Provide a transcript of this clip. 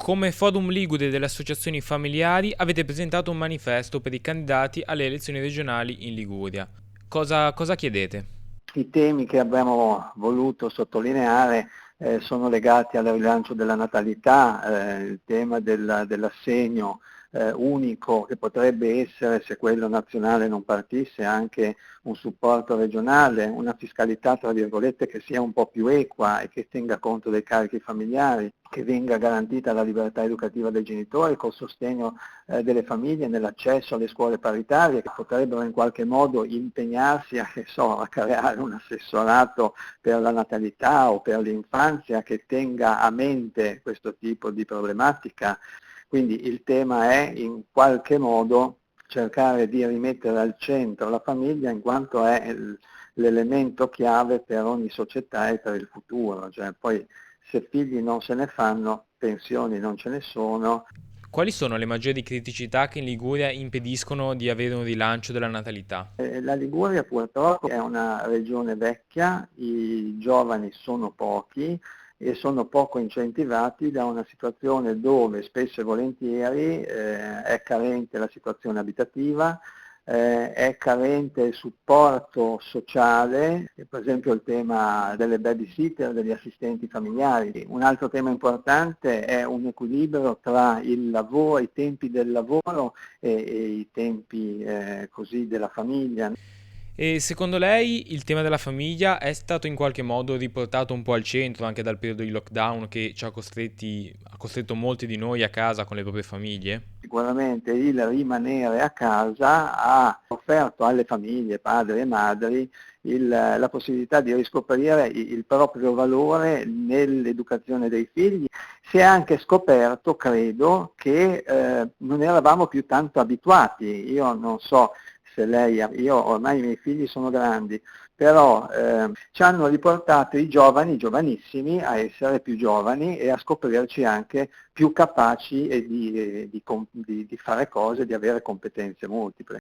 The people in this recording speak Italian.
Come Forum Ligure delle associazioni familiari avete presentato un manifesto per i candidati alle elezioni regionali in Liguria. Cosa chiedete? I temi che abbiamo voluto sottolineare sono legati al rilancio della natalità, il tema dell'assegno unico che potrebbe essere, se quello nazionale non partisse, anche un supporto regionale, una fiscalità tra virgolette che sia un po' più equa e che tenga conto dei carichi familiari, che venga garantita la libertà educativa dei genitori col sostegno delle famiglie nell'accesso alle scuole paritarie, che potrebbero in qualche modo impegnarsi a creare un assessorato per la natalità o per l'infanzia che tenga a mente questo tipo di problematica. Quindi il tema è in qualche modo cercare di rimettere al centro la famiglia in quanto è l'elemento chiave per ogni società e per il futuro, cioè poi se figli non se ne fanno, pensioni non ce ne sono. Quali sono le maggiori criticità che in Liguria impediscono di avere un rilancio della natalità? La Liguria purtroppo è una regione vecchia, i giovani sono pochi e sono poco incentivati da una situazione dove spesso e volentieri è carente la situazione abitativa, è carente il supporto sociale, per esempio il tema delle babysitter, degli assistenti familiari. Un altro tema importante è un equilibrio tra il lavoro, i tempi del lavoro e i tempi così della famiglia. E secondo lei il tema della famiglia è stato in qualche modo riportato un po' al centro anche dal periodo di lockdown che ha costretto molti di noi a casa con le proprie famiglie? Sicuramente il rimanere a casa ha offerto alle famiglie, padri e madri, la possibilità di riscoprire il proprio valore nell'educazione dei figli. Si è anche scoperto, credo, che non eravamo più tanto abituati. Io non so se lei, io ormai i miei figli sono grandi, però ci hanno riportato i giovani, giovanissimi, a essere più giovani e a scoprirci anche più capaci e di fare cose, di avere competenze multiple.